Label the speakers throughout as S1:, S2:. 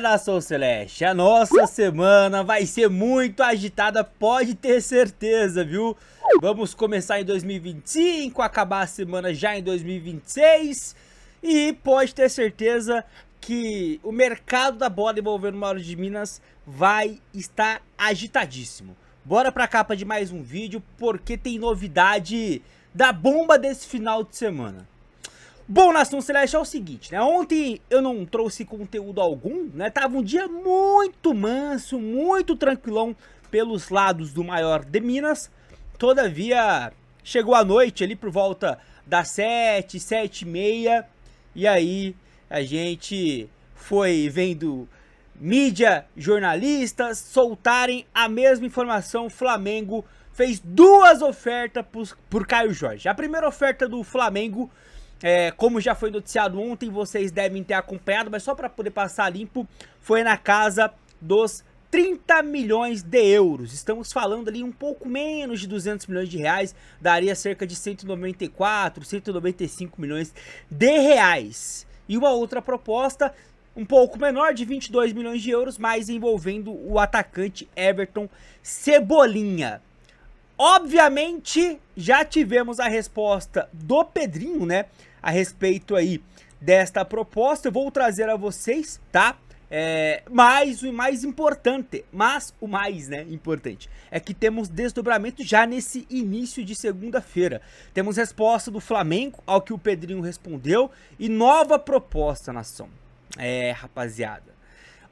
S1: Nação Celeste, a nossa semana vai ser muito agitada, pode ter certeza, viu? Vamos começar em 2025, acabar a semana já em 2026 e pode ter certeza que o mercado da bola envolvendo o Mauro de Minas vai estar agitadíssimo. Bora pra capa de mais um vídeo, porque tem novidade da bomba desse final de semana. Bom, Nação Celeste, é o seguinte, né? Ontem eu não trouxe conteúdo algum, né? Tava um dia muito manso, muito tranquilão pelos lados do Maior de Minas. Todavia, chegou a noite ali por volta das 7, 7h30. E aí, a gente foi vendo mídia, jornalistas soltarem a mesma informação. O Flamengo fez duas ofertas por Caio Jorge. A primeira oferta do Flamengo, como já foi noticiado ontem, vocês devem ter acompanhado, mas só para poder passar limpo, foi na casa dos 30 milhões de euros. Estamos falando ali um pouco menos de 200 milhões de reais, daria cerca de 194, 195 milhões de reais. E uma outra proposta um pouco menor, de 22 milhões de euros, mas envolvendo o atacante Everton Cebolinha. Obviamente, já tivemos a resposta do Pedrinho, né, a respeito aí desta proposta. Eu vou trazer a vocês, tá? Mas o mais importante, importante, é que temos desdobramento já nesse início de segunda-feira. Temos resposta do Flamengo ao que o Pedrinho respondeu e nova proposta, nação. Rapaziada,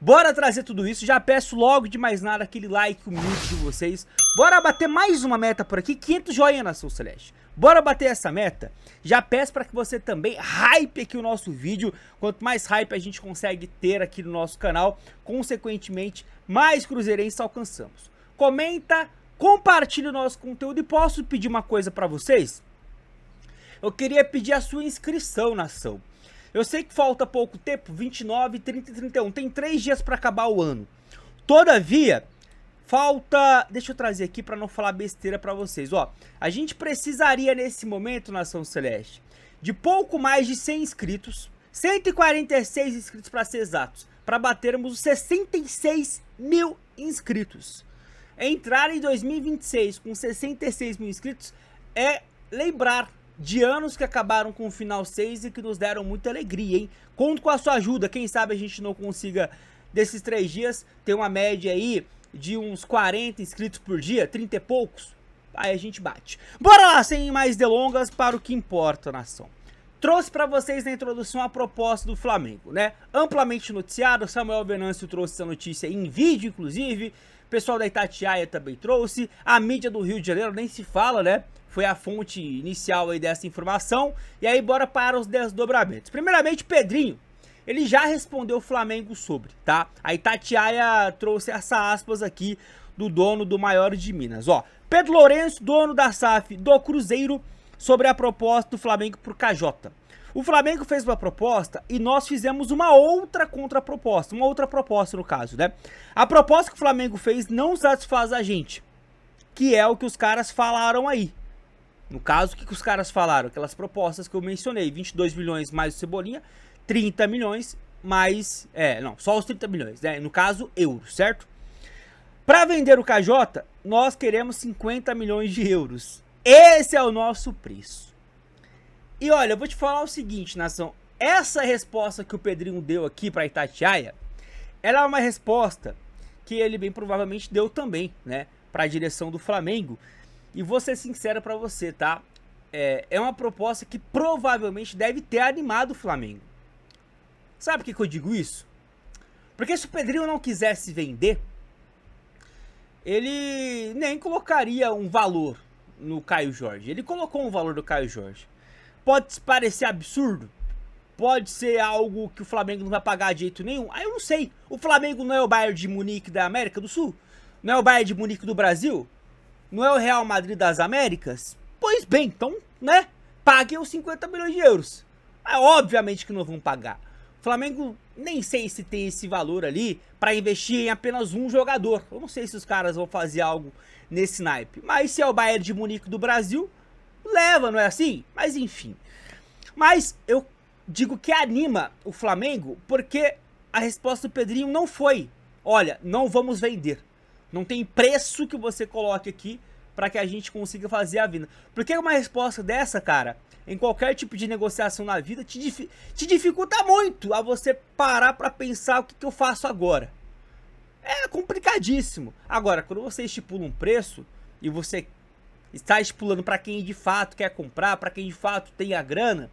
S1: bora trazer tudo isso. Já peço logo de mais nada aquele like humilde de vocês. Bora bater mais uma meta por aqui, 500 joinha, Nação Celeste. Bora bater essa meta. Já peço para que você também hype aqui o nosso vídeo. Quanto mais hype a gente consegue ter aqui no nosso canal, consequentemente, mais cruzeirenses alcançamos. Comenta, compartilha o nosso conteúdo. E posso pedir uma coisa para vocês? Eu queria pedir a sua inscrição, nação. Eu sei que falta pouco tempo, 29, 30 e 31. Tem 3 dias para acabar o ano. Todavia, falta... Deixa eu trazer aqui para não falar besteira para vocês. Ó, a gente precisaria nesse momento, Nação Celeste, de pouco mais de 100 inscritos. 146 inscritos para ser exatos. Para batermos os 66 mil inscritos. Entrar em 2026 com 66 mil inscritos é lembrar de anos que acabaram com o final 6 e que nos deram muita alegria, hein? Conto com a sua ajuda, quem sabe a gente não consiga, desses 3 dias, ter uma média aí de uns 40 inscritos por dia, 30 e poucos, aí a gente bate. Bora lá, sem mais delongas, para o que importa, nação. Trouxe para vocês na introdução a proposta do Flamengo, né? Amplamente noticiado, Samuel Venâncio trouxe essa notícia em vídeo, inclusive. O pessoal da Itatiaia também trouxe. A mídia do Rio de Janeiro nem se fala, né? Foi a fonte inicial aí dessa informação. E aí bora para os desdobramentos. Primeiramente, Pedrinho, ele já respondeu o Flamengo sobre, tá? A Itatiaia trouxe essa aspas aqui do dono do Maior de Minas. Ó, Pedro Lourenço, dono da SAF do Cruzeiro, sobre a proposta do Flamengo por KJ. O Flamengo fez uma proposta e nós fizemos uma outra contraproposta, uma outra proposta no caso, né? A proposta que o Flamengo fez não satisfaz a gente, que é o que os caras falaram aí. No caso, o que os caras falaram? Aquelas propostas que eu mencionei, 22 milhões mais o Cebolinha, 30 milhões mais... só os 30 milhões, né? No caso, euros, certo? Para vender o KJ, nós queremos 50 milhões de euros. Esse é o nosso preço. E olha, eu vou te falar o seguinte, nação. Essa resposta que o Pedrinho deu aqui para Itatiaia, ela é uma resposta que ele bem provavelmente deu também, né? Para a direção do Flamengo. E vou ser sincero para você, tá? É uma proposta que provavelmente deve ter animado o Flamengo. Sabe por que eu digo isso? Porque se o Pedrinho não quisesse vender, ele nem colocaria um valor no Caio Jorge. Ele colocou um valor do Caio Jorge. Pode parecer absurdo, pode ser algo que o Flamengo não vai pagar de jeito nenhum. Aí eu não sei, o Flamengo não é o Bayern de Munique da América do Sul? Não é o Bayern de Munique do Brasil? Não é o Real Madrid das Américas? Pois bem, então, né, paguem os 50 milhões de euros. Mas obviamente que não vão pagar. O Flamengo nem sei se tem esse valor ali para investir em apenas um jogador. Eu não sei se os caras vão fazer algo nesse naipe. Mas se é o Bayern de Munique do Brasil, leva, não é assim? Mas enfim. Mas eu digo que anima o Flamengo porque a resposta do Pedrinho não foi: olha, não vamos vender. Não tem preço que você coloque aqui para que a gente consiga fazer a venda. Porque uma resposta dessa, cara, em qualquer tipo de negociação na vida, te dificulta muito a você parar para pensar o que eu faço agora. É complicadíssimo. Agora, quando você estipula um preço e você está estipulando para quem de fato quer comprar, para quem de fato tem a grana,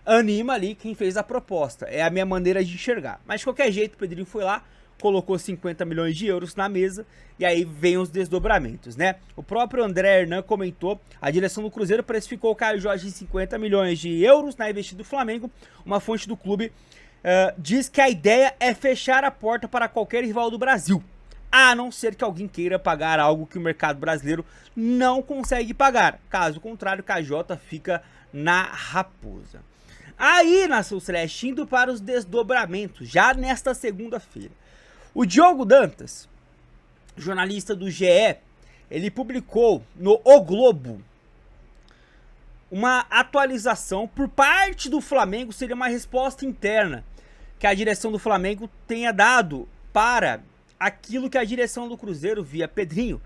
S1: anima ali quem fez a proposta. É a minha maneira de enxergar. Mas de qualquer jeito, o Pedrinho foi lá, colocou 50 milhões de euros na mesa e aí vem os desdobramentos, né? O próprio André Hernan comentou: a direção do Cruzeiro precificou o Caio Jorge em 50 milhões de euros na investida do Flamengo. Uma fonte do clube diz que a ideia é fechar a porta para qualquer rival do Brasil, a não ser que alguém queira pagar algo que o mercado brasileiro não consegue pagar. Caso contrário, o KJ fica na raposa. Aí, nação celeste, indo para os desdobramentos, já nesta segunda-feira. O Diogo Dantas, jornalista do GE, ele publicou no O Globo uma atualização por parte do Flamengo, seria uma resposta interna que a direção do Flamengo tenha dado para aquilo que a direção do Cruzeiro, via Pedrinho,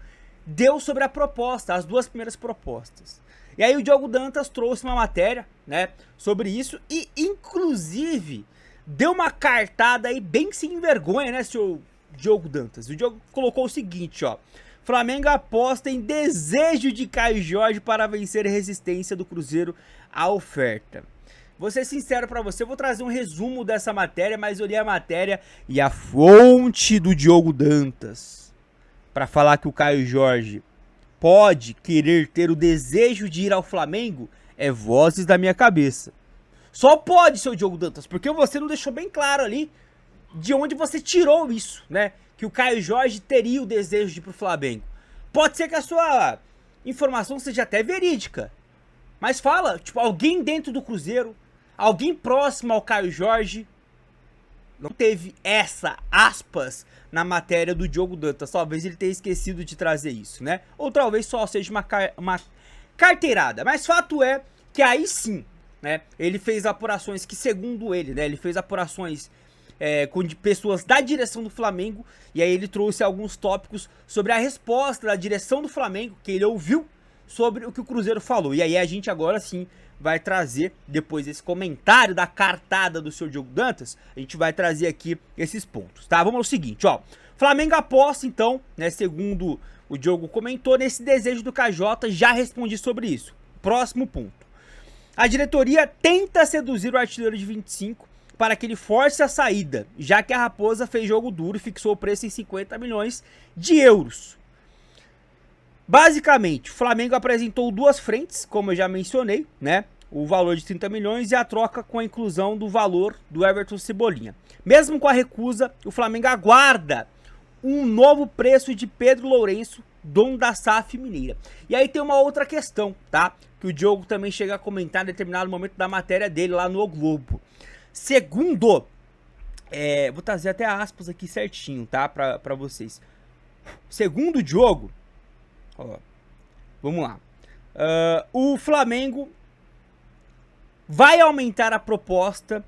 S1: deu sobre a proposta, as duas primeiras propostas. E aí o Diogo Dantas trouxe uma matéria, né, sobre isso e, inclusive, deu uma cartada aí bem sem vergonha, né, senhor Diogo Dantas. O Diogo colocou o seguinte, ó: Flamengo aposta em desejo de Caio Jorge para vencer a resistência do Cruzeiro à oferta. Vou ser sincero pra você, eu vou trazer um resumo dessa matéria, mas eu li a matéria e a fonte do Diogo Dantas pra falar que o Caio Jorge pode querer ter o desejo de ir ao Flamengo é vozes da minha cabeça. Só pode, seu Diogo Dantas, porque você não deixou bem claro ali de onde você tirou isso, né? Que o Caio Jorge teria o desejo de ir pro Flamengo. Pode ser que a sua informação seja até verídica, mas fala, tipo, alguém dentro do Cruzeiro, alguém próximo ao Caio Jorge, não teve essa aspas na matéria do Diogo Dantas. Talvez ele tenha esquecido de trazer isso, né? Ou talvez só seja uma carteirada. Mas fato é que aí sim, né, ele fez apurações que, segundo ele, né, ele fez apurações com pessoas da direção do Flamengo, e aí ele trouxe alguns tópicos sobre a resposta da direção do Flamengo, que ele ouviu sobre o que o Cruzeiro falou. E aí a gente agora sim vai trazer, depois desse comentário da cartada do seu Diogo Dantas, a gente vai trazer aqui esses pontos, tá? Vamos ao seguinte, ó. Flamengo aposta, então, né, segundo o Diogo comentou, nesse desejo do KJ, já respondi sobre isso. Próximo ponto. A diretoria tenta seduzir o artilheiro de 25 para que ele force a saída, já que a Raposa fez jogo duro e fixou o preço em 50 milhões de euros. Basicamente, o Flamengo apresentou duas frentes, como eu já mencionei, né? O valor de 30 milhões e a troca com a inclusão do valor do Everton Cebolinha. Mesmo com a recusa, o Flamengo aguarda um novo preço de Pedro Lourenço, dono da SAF Mineira. E aí tem uma outra questão, tá? Que o Diogo também chega a comentar em determinado momento da matéria dele lá no O Globo. Segundo, vou trazer até aspas aqui certinho, tá? Pra vocês. Segundo o Diogo, ó, vamos lá. O Flamengo vai aumentar a proposta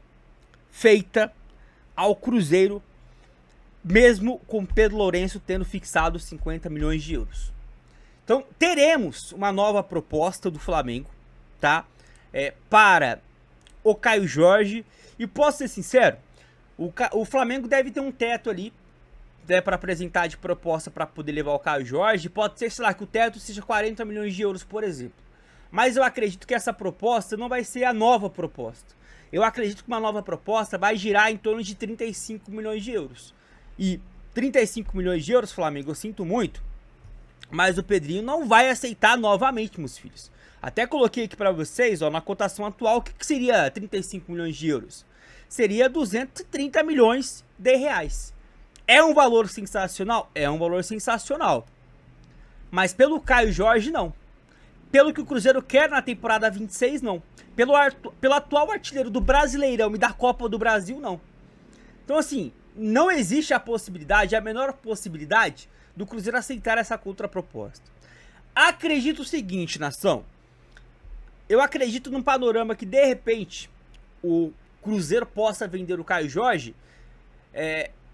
S1: feita ao Cruzeiro, mesmo com Pedro Lourenço tendo fixado 50 milhões de euros. Então, teremos uma nova proposta do Flamengo, tá? Para o Caio Jorge. E posso ser sincero, o Flamengo deve ter um teto ali, né, para apresentar de proposta para poder levar o Caio Jorge. Pode ser, sei lá, que o teto seja 40 milhões de euros, por exemplo. Mas eu acredito que essa proposta não vai ser a nova proposta. Eu acredito que uma nova proposta vai girar em torno de 35 milhões de euros. E 35 milhões de euros, Flamengo, eu sinto muito, mas o Pedrinho não vai aceitar novamente, meus filhos. Até coloquei aqui para vocês, ó, na cotação atual, o que seria 35 milhões de euros? Seria 230 milhões de reais. É um valor sensacional? É um valor sensacional. Mas pelo Caio Jorge, não. Pelo que o Cruzeiro quer na temporada 26, não. Pelo atual artilheiro do Brasileirão e da Copa do Brasil, não. Então, assim, não existe a possibilidade, a menor possibilidade, do Cruzeiro aceitar essa contraproposta. Acredito o seguinte, nação. Eu acredito num panorama que, de repente, o Cruzeiro possa vender o Caio Jorge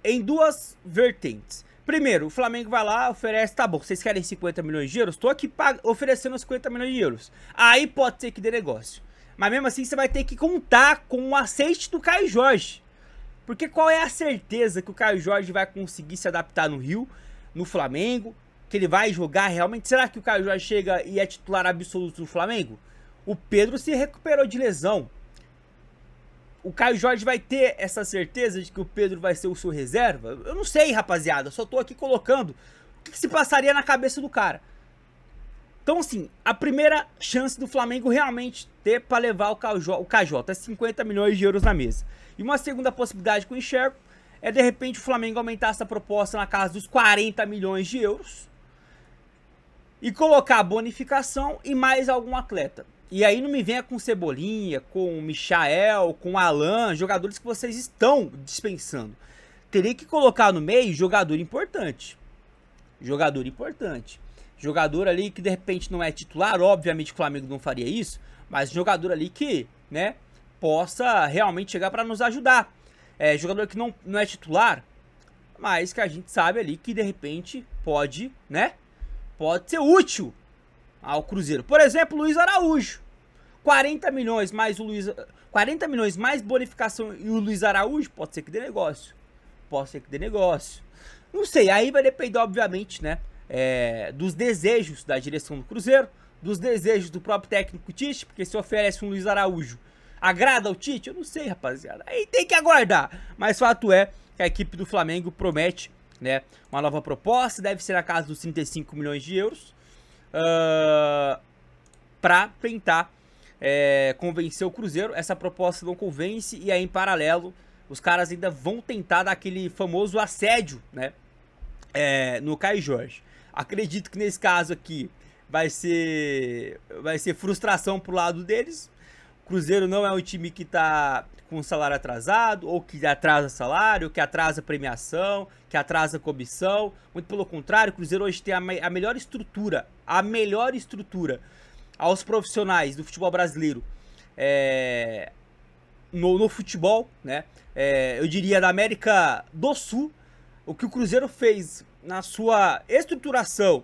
S1: em duas vertentes. Primeiro, o Flamengo vai lá, oferece, tá bom, vocês querem 50 milhões de euros? Tô aqui oferecendo 50 milhões de euros. Aí pode ser que dê negócio. Mas mesmo assim você vai ter que contar com o aceite do Caio Jorge. Porque qual é a certeza que o Caio Jorge vai conseguir se adaptar no Rio, no Flamengo, que ele vai jogar realmente? Será que o Caio Jorge chega e é titular absoluto do Flamengo? O Pedro se recuperou de lesão. O Caio Jorge vai ter essa certeza de que o Pedro vai ser o seu reserva? Eu não sei, rapaziada. Eu só tô aqui colocando o que se passaria na cabeça do cara. Então, assim, a primeira chance do Flamengo realmente ter para levar o KJ é 50 milhões de euros na mesa. E uma segunda possibilidade que eu enxergo é, de repente, o Flamengo aumentar essa proposta na casa dos 40 milhões de euros e colocar a bonificação e mais algum atleta. E aí não me venha com Cebolinha, com Michael, com Alan, jogadores que vocês estão dispensando. Teria que colocar no meio jogador importante. Jogador importante. Jogador ali que de repente não é titular, obviamente o Flamengo não faria isso, mas jogador ali que, né, possa realmente chegar para nos ajudar. Jogador que não é titular, mas que a gente sabe ali que de repente pode, né, pode ser útil ao Cruzeiro. Por exemplo, Luiz Araújo. 40 milhões mais 40 milhões mais bonificação e o Luiz Araújo, pode ser que dê negócio. Pode ser que dê negócio. Não sei, aí vai depender, obviamente, né, dos desejos da direção do Cruzeiro, dos desejos do próprio técnico Tite, porque se oferece um Luiz Araújo, agrada ao Tite? Eu não sei, rapaziada. Aí tem que aguardar. Mas fato é que a equipe do Flamengo promete, né, uma nova proposta, deve ser na casa dos 35 milhões de euros, para tentar convencer o Cruzeiro. Essa proposta não convence e aí em paralelo os caras ainda vão tentar dar aquele famoso assédio, né, no Caio Jorge. Acredito que nesse caso aqui vai ser frustração pro lado deles. O Cruzeiro não é um time que tá com salário atrasado, ou que atrasa salário, que atrasa premiação, que atrasa comissão. Muito pelo contrário, o Cruzeiro hoje tem a melhor estrutura aos profissionais do futebol brasileiro, no futebol, né? Eu diria da América do Sul. O que o Cruzeiro fez na sua estruturação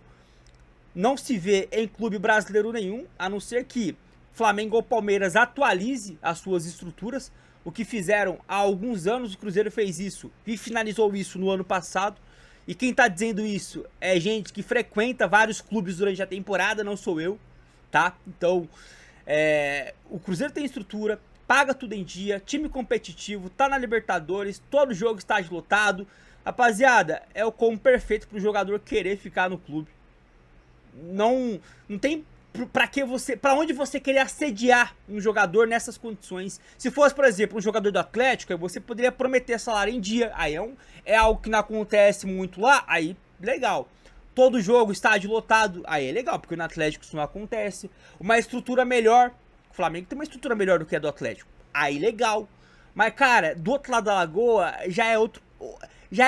S1: não se vê em clube brasileiro nenhum, a não ser que Flamengo ou Palmeiras atualize as suas estruturas. O que fizeram há alguns anos, o Cruzeiro fez isso e finalizou isso no ano passado. E quem tá dizendo isso é gente que frequenta vários clubes durante a temporada, não sou eu, tá? Então, o Cruzeiro tem estrutura, paga tudo em dia, time competitivo, tá na Libertadores, todo jogo está lotado. Rapaziada, é o combo perfeito pro jogador querer ficar no clube. Não tem pra onde você querer assediar um jogador nessas condições. Se fosse, por exemplo, um jogador do Atlético, você poderia prometer salário em dia. Aí é algo que não acontece muito lá, aí legal. Todo jogo, estádio lotado, aí é legal, porque no Atlético isso não acontece. Uma estrutura melhor, o Flamengo tem uma estrutura melhor do que a do Atlético, aí legal. Mas, cara, do outro lado da lagoa, já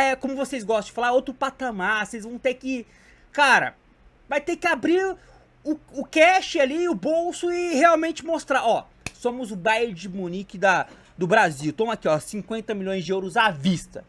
S1: é, como vocês gostam de falar, outro patamar. Vocês vão ter que, cara, vai ter que abrir o cash ali, o bolso e realmente mostrar, ó, somos o Bayern de Munique do Brasil. Toma aqui, ó, 50 milhões de euros à vista.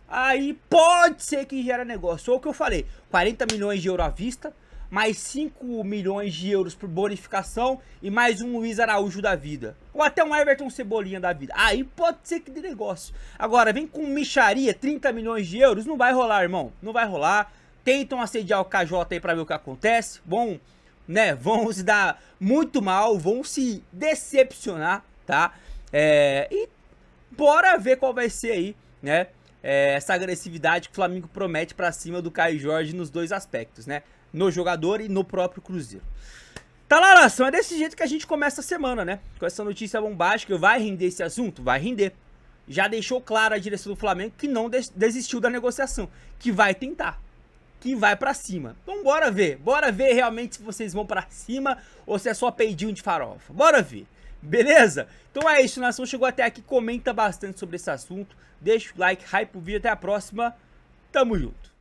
S1: Aí pode ser que gera negócio. Ou o que eu falei, 40 milhões de euros à vista, mais 5 milhões de euros por bonificação e mais um Luiz Araújo da vida. Ou até um Everton Cebolinha da vida. Aí pode ser que dê negócio. Agora, vem com micharia, 30 milhões de euros, não vai rolar, irmão. Não vai rolar. Tentam assediar o KJ aí pra ver o que acontece. Vão se dar muito mal, vão se decepcionar, tá? E bora ver qual vai ser aí, né? Essa agressividade que o Flamengo promete pra cima do Caio Jorge nos dois aspectos, né? No jogador e no próprio Cruzeiro. Tá lá, nação, é desse jeito que a gente começa a semana, né? Com essa notícia bombástica. Vai render esse assunto? Vai render. Já deixou claro a direção do Flamengo que não desistiu da negociação, que vai tentar, que vai pra cima. Então bora ver realmente se vocês vão pra cima ou se é só peidinho de farofa. Bora ver, beleza? Então é isso, nação, chegou até aqui, comenta bastante sobre esse assunto, deixa o like, hype o vídeo, até a próxima, tamo junto.